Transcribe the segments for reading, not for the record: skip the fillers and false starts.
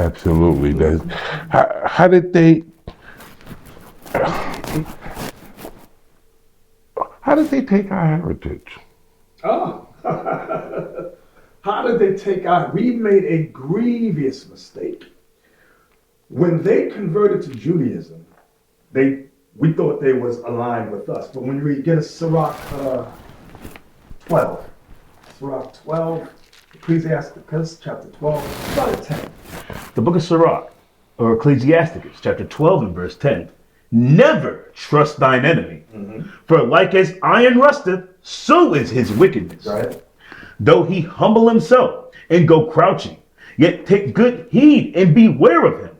Absolutely. How did they take our heritage? Oh, how did they take our? We made a grievous mistake. When they converted to Judaism, we thought they was aligned with us. But when we get a Sirach 12, Ecclesiasticus chapter 12, start at 10. The book of Sirach, or Ecclesiasticus, chapter 12 and verse 10. Never trust thine enemy, for like as iron rusteth, so is his wickedness. Right? Though he humble himself and go crouching, yet take good heed and beware of him.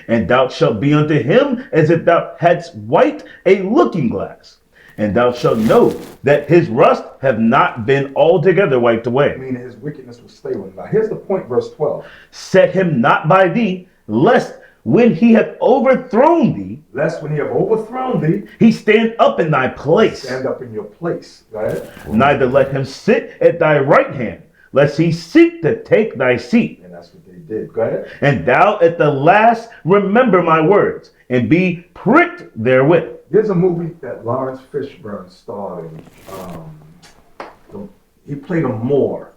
And thou shalt be unto him as if thou hadst white a looking glass. And thou shalt know that his rust have not been altogether wiped away. Meaning his wickedness will stay with him. Now here's the point, verse 12. Set him not by thee, lest when he hath overthrown thee, Lest when he have overthrown thee, he stand up in thy place. stand up in your place. Right? Neither let him sit at thy right hand, lest he seek to take thy seat. And that's what they did. Go ahead. And thou at the last remember my words, and be pricked therewith. There's a movie that Lawrence Fishburne starred in. He played a Moor.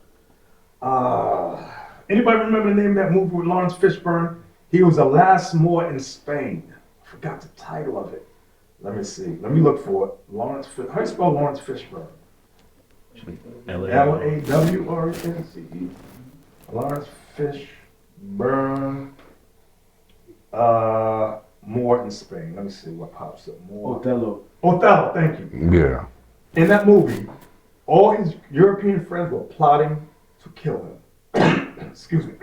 Anybody remember the name of that movie with Lawrence Fishburne? He was the last Moor in Spain. I forgot the title of it. Let me see. Let me look for it. How do you spell Lawrence Fishburne? Lawrence Lawrence Fishburne. Moor in Spain. Let me see what pops up. Moor. Othello, thank you. Yeah. In that movie, all his European friends were plotting to kill him. Excuse me.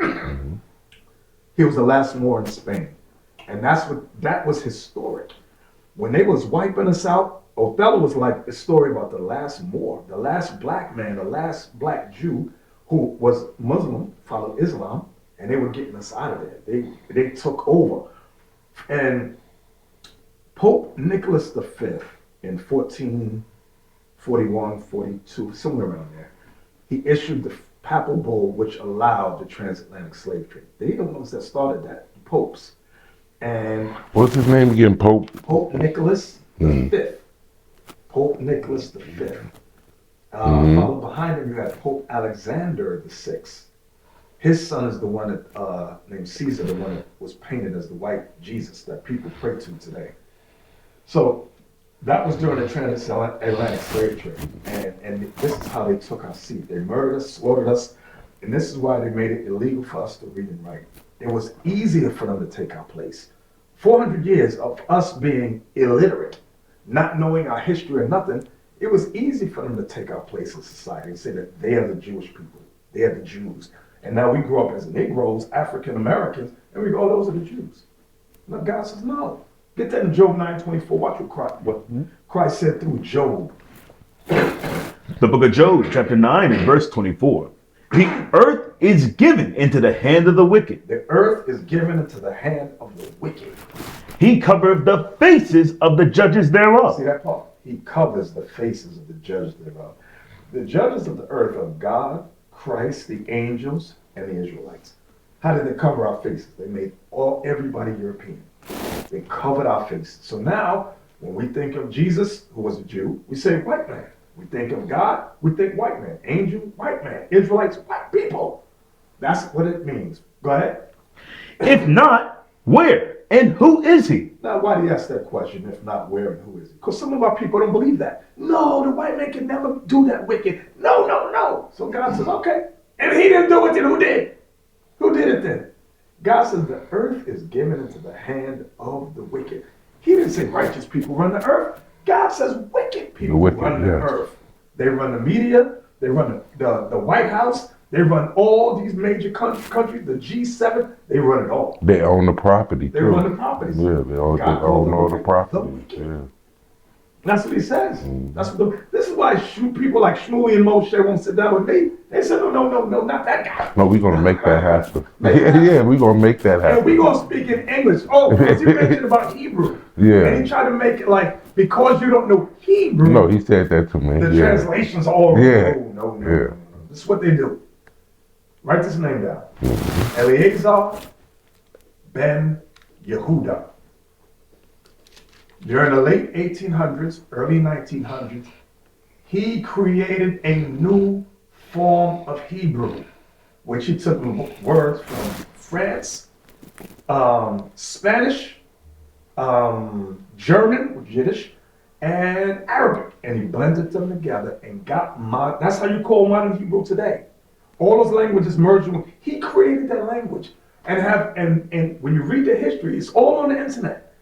He was the last Moor in Spain. And that was historic. When they was wiping us out, Othello was like a story about the last Moor, the last black man, the last black Jew who was Muslim, followed Islam, and they were getting us out of there. They took over. And Pope Nicholas V in 1441, 42, somewhere around there, he issued the papal bull which allowed the transatlantic slave trade. They the ones that started that, the popes. And What's his name again? Pope Nicholas V. Pope Nicholas V. Followed behind him, you had Pope Alexander VI. His son is the one that named Caesar, the one that was painted as the white Jesus that people pray to today. So that was during the transatlantic slave trade, and this is how they took our seat. They murdered us, slaughtered us, and this is why they made it illegal for us to read and write. It was easier for them to take our place. 400 years of us being illiterate, not knowing our history or nothing, it was easy for them to take our place in society and say that they are the Jewish people, they are the Jews. And now we grew up as Negroes, African Americans, and we go, oh, those are the Jews. Now God says, no. Get that in Job 9:24. Watch what Christ said through Job. The book of Job, chapter 9 and verse 24. The earth is given into the hand of the wicked. The earth is given into the hand of the wicked. He covereth the faces of the judges thereof. See that part? He covers the faces of the judges thereof. The judges of the earth are God, Christ, the angels, and the Israelites. How did they cover our faces? They made everybody European. They covered our faces. So now, when we think of Jesus, who was a Jew, we say white man. We think of God, we think white man. Angel, white man. Israelites, white people. That's what it means. Go ahead. If not, where and who is he? Now, why do you ask that question? If not, where and who is he? Because some of our people don't believe that. No, the white man can never do that wicked. No, no, no. So God says, okay. And he didn't do it, then who did? Who did it then? God says the earth is given into the hand of the wicked. He didn't say righteous people run the earth. God says wicked people run the earth. They run the media. They run the White House. They run all these major countries, the G7. They run it all. They own the property, They too. run the properties. Yeah, they own all the property. Yeah. That's what he says. That's what this is why people like Shmuley and Moshe won't sit down with me. They said, no, not that guy. No, we're going to make that happen. Yeah, we're going to make that happen. And we're going to speak in English. Oh, because he mentioned about Hebrew. Yeah. And he tried to make it like, because you don't know Hebrew. No, he said that to me. The translations all no. Yeah. This is what they do. Write this name down. Eleazar, Ben Yehuda. During the late 1800s, early 1900s, he created a new form of Hebrew, which he took words from France, Spanish, German, Yiddish, and Arabic, and he blended them together and got that's how you call modern Hebrew today. All those languages merged. He created that language, and when you read the history, it's all on the internet.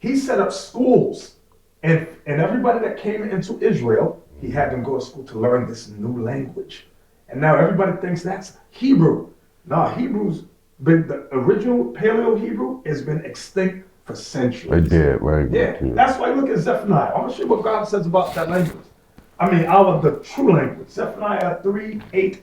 He set up schools, and everybody that came into Israel, he had them go to school to learn this new language. And now everybody thinks that's Hebrew. No, Hebrew's been, the original Paleo Hebrew has been extinct for centuries. Dead language. Yeah, that's why look at Zephaniah. I'm gonna show you what God says about that language. I mean, out of the true language. Zephaniah 3, 8,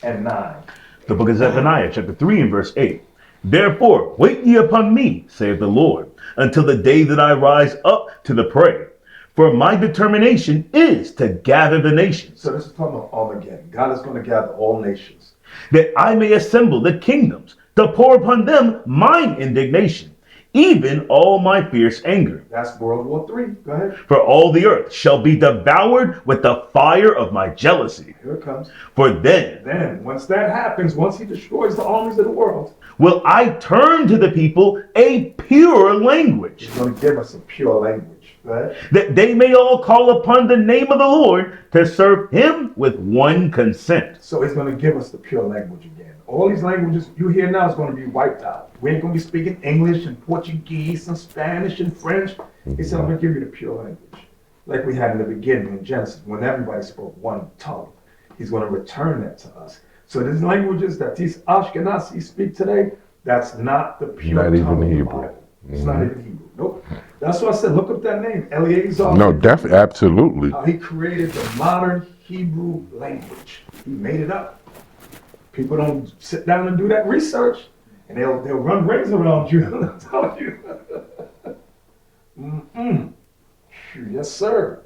and 9. The book of Zephaniah, chapter 3 and verse 8. Therefore, wait ye upon me, saith the Lord, until the day that I rise up to the prey. For my determination is to gather the nations. So this is talking about Armageddon. God is going to gather all nations. That I may assemble the kingdoms, to pour upon them mine indignation, even all my fierce anger. That's World War III. Go ahead. For all the earth shall be devoured with the fire of my jealousy. Here it comes. For then once that happens, once he destroys the armies of the world, will I turn to the people a pure language, he's going to give us a pure language. Right? that they may all call upon the name of the Lord to serve him with one consent. So he's going to give us the pure language again. All these languages you hear now is going to be wiped out. We ain't going to be speaking English and Portuguese and Spanish and French. He said, I'm going to give you the pure language. Like we had in the beginning in Genesis, when everybody spoke one tongue. He's going to return that to us. So these languages that these Ashkenazis speak today, that's not the pure Not even tongue of the Hebrew. Bible. It's not even Hebrew. Nope. That's why I said, look up that name, Eleazar. No, definitely, absolutely. How he created the modern Hebrew language. He made it up. People don't sit down and do that research, and they'll run rings around you. I'm telling you. Yes, sir.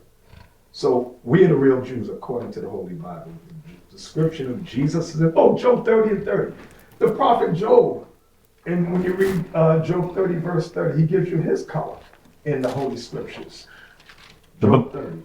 So we are the real Jews according to the Holy Bible. The description of Jesus is in, Job 30 and 30. The prophet Job, and when you read Job 30 verse 30, he gives you his color in the Holy Scriptures. Job 30.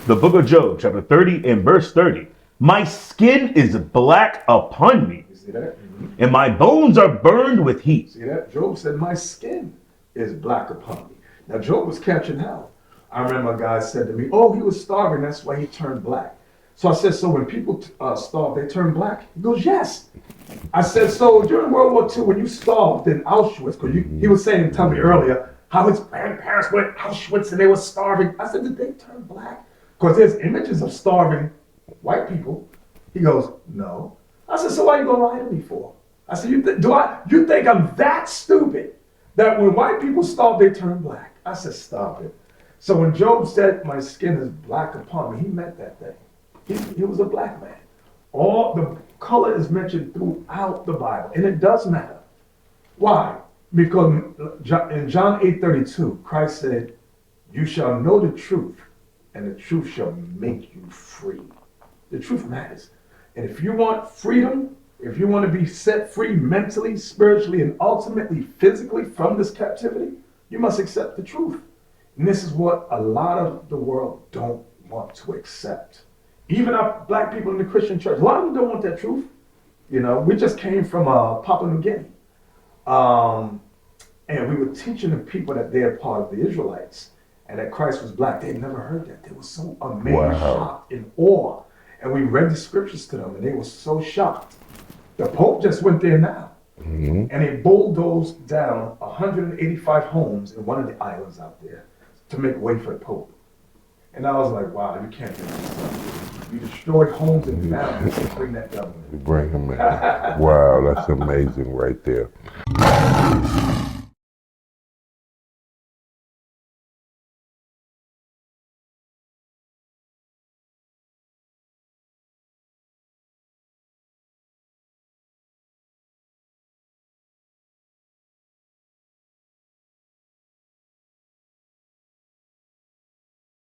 The book of Job, chapter 30 and verse 30. My skin is black upon me, You see that? and my bones are burned with heat. See that? Job said, my skin is black upon me. Now, Job was catching hell. I remember a guy said to me, he was starving, that's why he turned black. So I said, so when people starve, they turn black? He goes, yes. I said, so during World War II, when you starved in Auschwitz, because he was saying, tell me earlier, how his grandparents went to Auschwitz and they were starving. I said, did they turn black? Because there's images of starving white people. He goes, no. I said, so why are you going to lie to me for? I said, you think I'm that stupid that when white people starve, they turn black? I said, stop it. So when Job said, my skin is black upon me, he meant that thing. He was a black man. All the color is mentioned throughout the Bible, and it does matter. Why? Because in John 8:32, Christ said, you shall know the truth, and the truth shall make you free. The truth matters. And if you want freedom, if you want to be set free mentally, spiritually, and ultimately physically from this captivity, you must accept the truth. And this is what a lot of the world don't want to accept. Even our black people in the Christian church, a lot of them don't want that truth. You know, we just came from Papua New Guinea. And we were teaching the people that they're part of the Israelites and that Christ was black. They'd never heard that. They were so amazed, shocked, in awe. And we read the scriptures to them and they were so shocked. The Pope just went there now. And they bulldozed down 185 homes in one of the islands out there to make way for the Pope. And I was like, wow, you can't do this. You destroyed homes and families to bring that government. Bring him in. Wow, that's amazing right there.